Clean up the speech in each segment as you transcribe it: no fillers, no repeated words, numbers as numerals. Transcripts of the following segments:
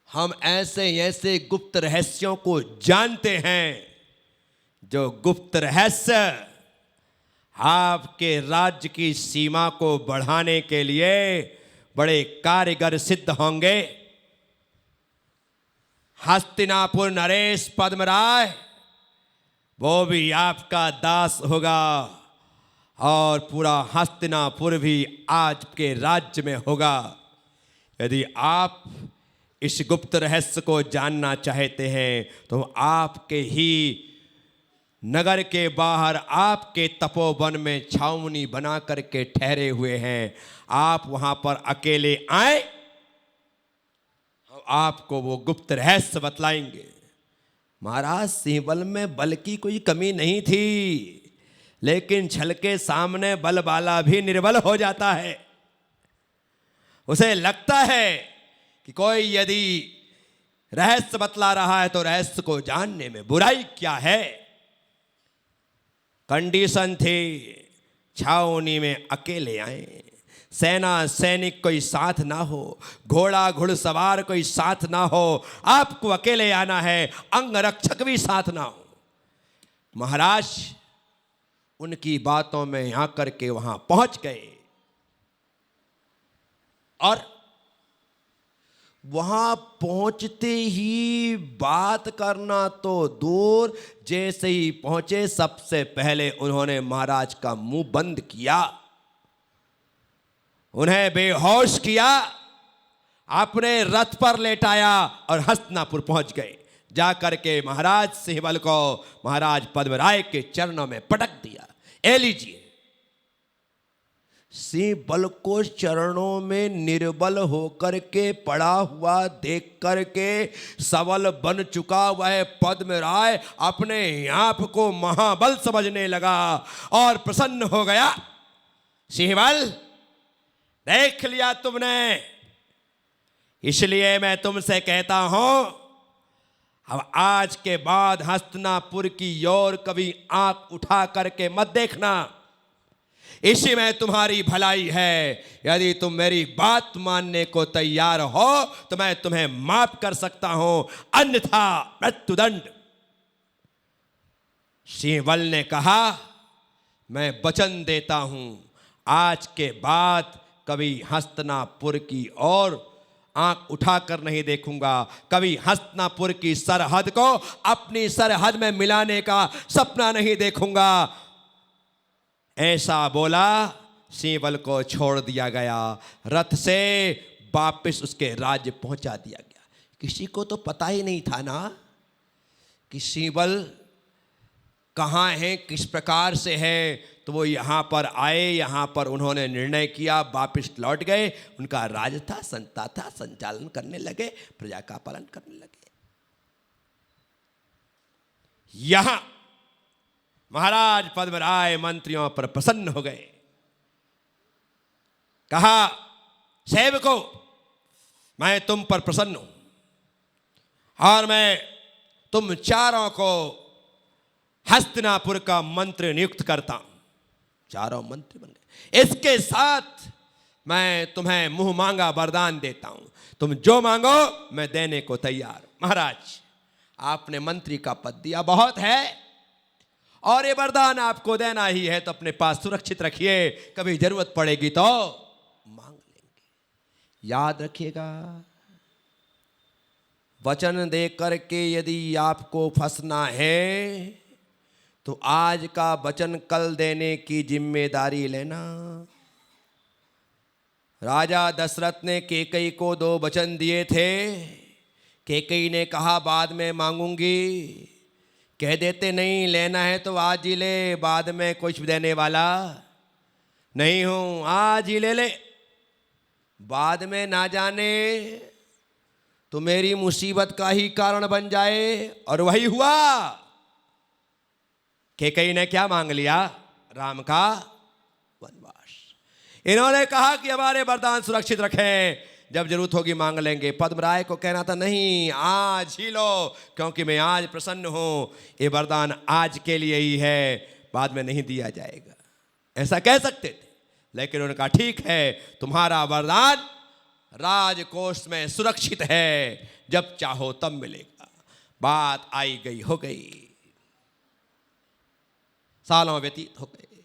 हम ऐसे ऐसे गुप्त रहस्यों को जानते हैं जो गुप्त रहस्य आपके राज्य की सीमा को बढ़ाने के लिए बड़े कारगर सिद्ध होंगे। हस्तिनापुर नरेश पद्मराय वो भी आपका दास होगा और पूरा हस्तिनापुर भी आपके राज्य में होगा। यदि आप इस गुप्त रहस्य को जानना चाहते हैं तो आपके ही नगर के बाहर आपके तपोवन में छावनी बना करके ठहरे हुए हैं। आप वहां पर अकेले आए, आपको वो गुप्त रहस्य बतलाएंगे। महाराज सिंहबल में बल की कोई कमी नहीं थी, लेकिन छल के सामने बल वाला भी निर्बल हो जाता है। उसे लगता है कि कोई यदि रहस्य बतला रहा है तो रहस्य को जानने में बुराई क्या है। कंडीशन थी छावनी में अकेले आए, सेना सैनिक कोई साथ ना हो, घोड़ा घुड़सवार कोई साथ ना हो, आपको अकेले आना है, अंगरक्षक भी साथ ना हो। महाराज उनकी बातों में आकर के वहां पहुंच गए और वहां पहुंचते ही बात करना तो दूर, जैसे ही पहुंचे सबसे पहले उन्होंने महाराज का मुंह बंद किया, उन्हें बेहोश किया, अपने रथ पर लेटाया और हस्तिनापुर पहुंच गए। जाकर के महाराज सिंहबल को महाराज पद्मराय के चरणों में पटक दिया। ए लीजिए। सिंहबल को चरणों में निर्बल होकर के पड़ा हुआ देख करके सबल बन चुका वह पद्मराय अपने आप को महाबल समझने लगा और प्रसन्न हो गया। सिंहबल, देख लिया तुमने, इसलिए मैं तुमसे कहता हूं अब आज के बाद हस्तिनापुर की ओर कभी आंख उठा करके मत देखना। इसी में तुम्हारी भलाई है। यदि तुम मेरी बात मानने को तैयार हो तो मैं तुम्हें माफ कर सकता हूं, अन्यथा मृत्युदंड। सिंहबल ने कहा, मैं वचन देता हूं आज के बाद कभी हस्तिनापुर की ओर आंख उठाकर नहीं देखूंगा, कभी हस्तिनापुर की सरहद को अपनी सरहद में मिलाने का सपना नहीं देखूंगा। ऐसा बोला, सिंहबल को छोड़ दिया गया, रथ से वापस उसके राज्य पहुंचा दिया गया। किसी को तो पता ही नहीं था ना कि सिंहबल कहाँ है, किस प्रकार से है। तो वो यहाँ पर आए, यहाँ पर उन्होंने निर्णय किया, वापस लौट गए। उनका राज था, संता था, संचालन करने लगे, प्रजा का पालन करने लगे। यहां महाराज पद्मराय मंत्रियों पर प्रसन्न हो गए। कहा, सेवकों, मैं तुम पर प्रसन्न हूं और मैं तुम चारों को हस्तिनापुर का मंत्री नियुक्त करता हूं। चारों मंत्री बन गए। इसके साथ मैं तुम्हें मुंह मांगा वरदान देता हूं, तुम जो मांगो मैं देने को तैयार हूं। महाराज, आपने मंत्री का पद दिया, बहुत है, और ये वरदान आपको देना ही है तो अपने पास सुरक्षित रखिए, कभी जरूरत पड़ेगी तो मांग लेंगे। याद रखिएगा, वचन दे करके यदि आपको फंसना है तो आज का वचन कल देने की जिम्मेदारी लेना। राजा दशरथ ने कैकेयी को 2 वचन दिए थे। कैकेयी ने कहा बाद में मांगूंगी, कह देते नहीं लेना है तो आज ही ले, बाद में कुछ देने वाला नहीं हूं, आज ही ले ले, बाद में ना जाने तो मेरी मुसीबत का ही कारण बन जाए। और वही हुआ। कैकेयी ने क्या मांग लिया? राम का वनवास। इन्होंने कहा कि हमारे वरदान सुरक्षित रखें, जब जरूरत होगी मांग लेंगे। पद्मराय को कहना था नहीं, आज ही लो, क्योंकि मैं आज प्रसन्न हूं, ये वरदान आज के लिए ही है, बाद में नहीं दिया जाएगा। ऐसा कह सकते थे, लेकिन उन्होंने कहा ठीक है, तुम्हारा वरदान राजकोष में सुरक्षित है, जब चाहो तब मिलेगा। बात आई गई हो गई, सालों व्यतीत हो गए।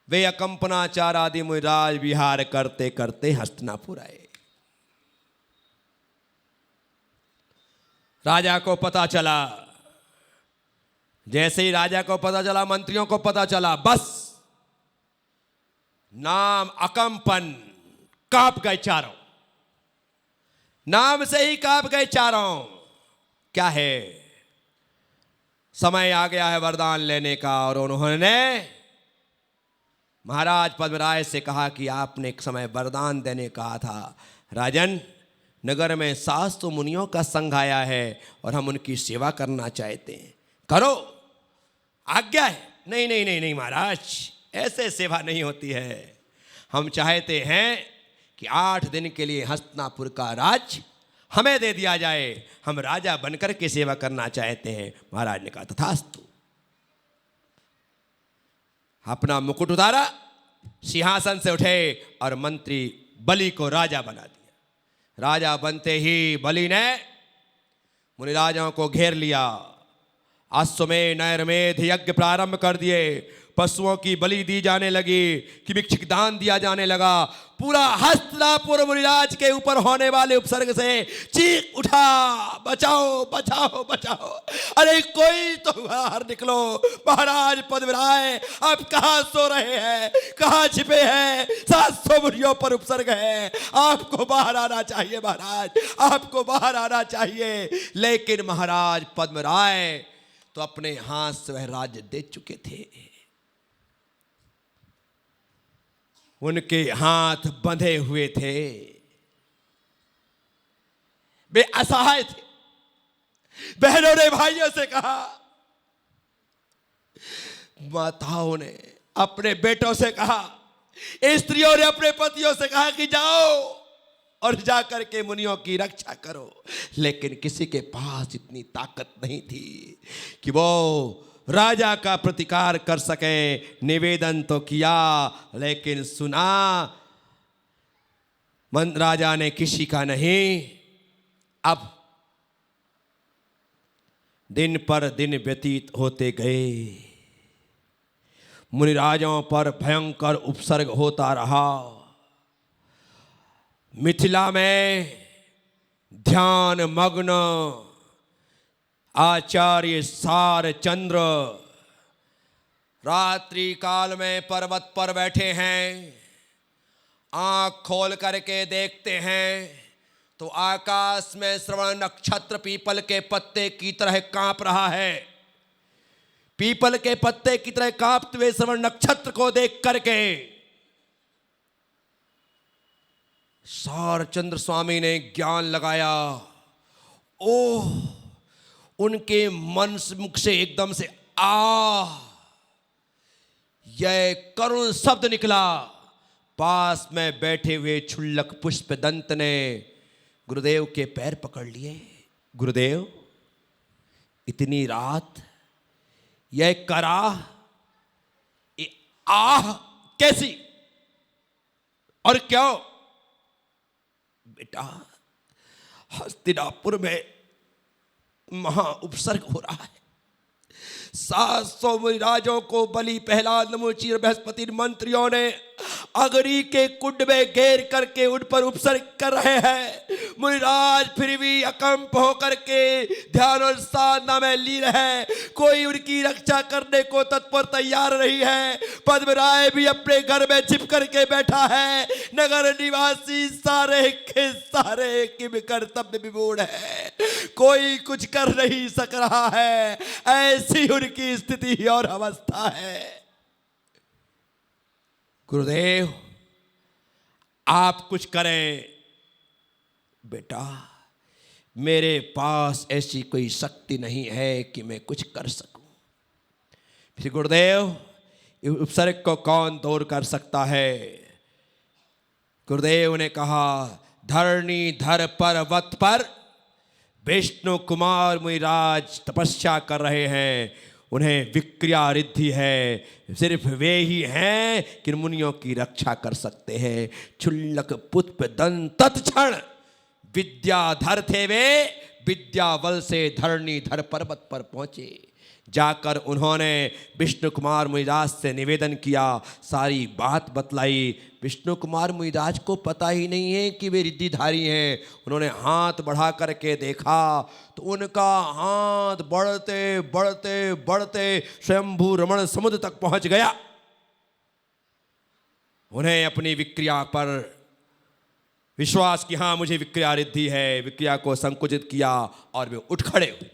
वे अकंपनाचार आदि मुनिराज विहार करते करते हस्तिनापुर आए। राजा को पता चला, जैसे ही राजा को पता चला, मंत्रियों को पता चला, बस नाम अकंपन, कांप गए चारों। नाम से ही कांप गए चारों। क्या है? समय आ गया है वरदान लेने का। और उन्होंने महाराज पद्मराय से कहा कि आपने एक समय वरदान देने कहा था। राजन, नगर में 700 मुनियों का संघ आया है और हम उनकी सेवा करना चाहते हैं, करो, आज्ञा है। नहीं नहीं नहीं नहीं महाराज, ऐसे सेवा नहीं होती है। हम चाहते हैं कि 8 दिन के लिए हस्तिनापुर का राज हमें दे दिया जाए, हम राजा बनकर के सेवा करना चाहते हैं। महाराज ने कहा तथास्तु। अपना मुकुट उतारा, सिंहासन से उठे और मंत्री बलि को राजा बना दिया। राजा बनते ही बलि ने मुनिराजाओं को घेर लिया। अश्वमेध नैर्मेध यज्ञ प्रारंभ कर दिए। पशुओं की बलि दी जाने लगी, कि भिक्षिक दान दिया जाने लगा। पूरा हस्तिनापुर मुनिराज के ऊपर होने वाले उपसर्ग से चीख उठा, बचाओ बचाओ बचाओ, अरे कोई तो बाहर निकलो, महाराज पद्मराय आप कहां सो रहे हैं, कहां छिपे हैं? 700 मुनियों पर उपसर्ग है, आपको बाहर आना चाहिए महाराज, आपको बाहर आना चाहिए। लेकिन महाराज पद्मराय तो अपने हाथ से वह राज्य दे चुके थे। उनके हाथ बंधे हुए थे, वे असहाय थे। बहनों ने भाइयों से कहा, माताओं ने अपने बेटों से कहा, स्त्रियों ने अपने पतियों से कहा कि जाओ और जाकर के मुनियों की रक्षा करो। लेकिन किसी के पास इतनी ताकत नहीं थी कि वो राजा का प्रतिकार कर सके। निवेदन तो किया, लेकिन सुना राजा ने किसी का नहीं। अब दिन पर दिन व्यतीत होते गए। मुनिराजों पर भयंकर उपसर्ग होता रहा। मिथिला में ध्यान मग्न आचार्य सारचंद्र रात्रि काल में पर्वत पर बैठे हैं। आंख खोल करके देखते हैं तो आकाश में श्रवण नक्षत्र पीपल के पत्ते की तरह कांप रहा है। पीपल के पत्ते की तरह कांपते हुए श्रवण नक्षत्र को देख करके सारचंद्र स्वामी ने ज्ञान लगाया। ओह, उनके मन मुख से एकदम से यह करुण शब्द निकला। पास में बैठे हुए क्षुल्लक पुष्प दंत ने गुरुदेव के पैर पकड़ लिए। गुरुदेव, इतनी रात यह कराह, आह कैसी और क्यों? बेटा, हस्तिनापुर में महा उपसर्ग हो रहा है। 700 मुनिराजों को बलि, प्रहलाद, नमुचीर, बृहस्पति मंत्रियों ने अग्नि के कुंड में घेर करके उन पर उपसर्ग कर रहे हैं। मुनिराज फिर भी अकंप होकर के ध्यान और साधना में लीन है। कोई उनकी रक्षा करने को तत्पर तैयार नहीं है। पद्मराय भी अपने घर में छिप करके बैठा है। नगर निवासी सारे के सारे किम कर्तव्य विमूढ़ है, कोई कुछ कर नहीं सक रहा है। ऐसी उनकी स्थिति और अवस्था है। गुरुदेव, आप कुछ करें। बेटा, मेरे पास ऐसी कोई शक्ति नहीं है कि मैं कुछ कर सकूं। फिर गुरुदेव, उपसर्ग को कौन दूर कर सकता है? गुरुदेव ने कहा, धरणीधर पर्वत पर विष्णु कुमार मुनिराज तपस्या कर रहे हैं। उन्हें विक्रिया रिद्धि है, सिर्फ वे ही हैं कि मुनियों की रक्षा कर सकते हैं। क्षुल्लक पुष्प दंत तत्क्षण विद्याधर थे वे, विद्याबल से धरणीधर पर्वत पर पहुंचे। जाकर उन्होंने विष्णु कुमार मुनिदास से निवेदन किया, सारी बात बतलाई। विष्णु कुमार मुनिदास को पता ही नहीं है कि वे रिद्धिधारी हैं। उन्होंने हाथ बढ़ा करके देखा तो उनका हाथ बढ़ते बढ़ते बढ़ते स्वयंभू रमण समुद्र तक पहुंच गया। उन्हें अपनी विक्रिया पर विश्वास कि हाँ मुझे विक्रिया रिद्धि है, विक्रिया को संकुचित किया और वे उठ खड़े हुए,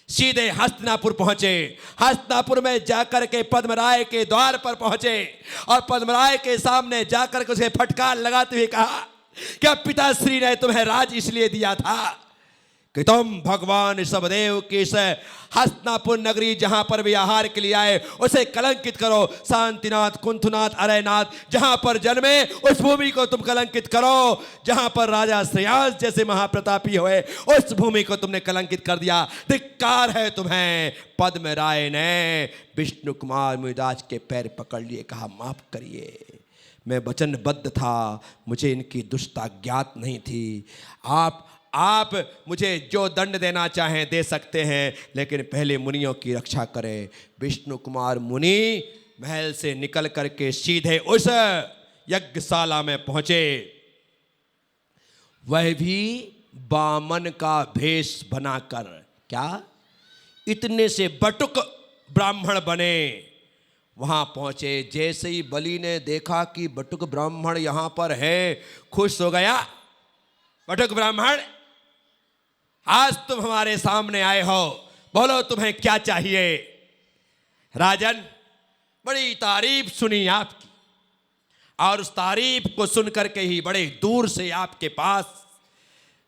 सीधे हस्तिनापुर पहुंचे। हस्तिनापुर में जाकर के पद्मराय के द्वार पर पहुंचे और पद्मराय के सामने जाकर के उसे फटकार लगाते हुए कहा, क्या पिताश्री ने तुम्हें राज इसलिए दिया था कि तुम भगवान ऋषभदेव की इस हस्तिनापुर नगरी जहां पर भी आहार के लिए आए उसे कलंकित करो। शांतिनाथ, कुंथनाथ, अरयनाथ जहां पर जन्मे उस भूमि को तुम कलंकित करो। जहां पर राजा श्रेयांस जैसे महाप्रतापी हुए उस भूमि को तुमने कलंकित कर दिया। धिक्कार है तुम्हें। पद्मराय ने विष्णु कुमार मुनिदास के पैर पकड़ लिए, कहा माफ करिए, मैं वचनबद्ध था, मुझे इनकी दुष्टता ज्ञात नहीं थी। आप मुझे जो दंड देना चाहें दे सकते हैं, लेकिन पहले मुनियों की रक्षा करें। विष्णु कुमार मुनि महल से निकल करके सीधे उस यज्ञशाला में पहुंचे। वह भी बामन का भेष बनाकर। क्या इतने से बटुक ब्राह्मण बने, वहां पहुंचे। जैसे ही बलि ने देखा कि बटुक ब्राह्मण यहां पर है, खुश हो गया। बटुक ब्राह्मण, आज तुम हमारे सामने आए हो, बोलो तुम्हें क्या चाहिए। राजन, बड़ी तारीफ सुनी आपकी और उस तारीफ को सुन करके ही बड़े दूर से आपके पास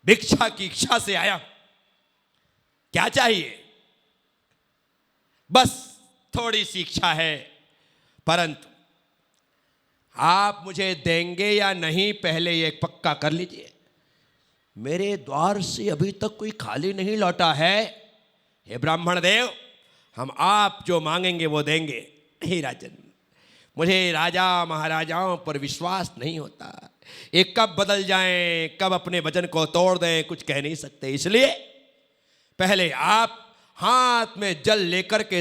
भिक्षा की इच्छा से आया। क्या चाहिए? बस थोड़ी सी इच्छा है, परंतु आप मुझे देंगे या नहीं पहले ये पक्का कर लीजिए। मेरे द्वार से अभी तक कोई खाली नहीं लौटा है। हे ब्राह्मण देव, हम आप जो मांगेंगे वो देंगे। हे राजन, मुझे राजा महाराजाओं पर विश्वास नहीं होता। ये कब बदल जाएं, कब अपने वचन को तोड़ दें, कुछ कह नहीं सकते। इसलिए पहले आप हाथ में जल लेकर के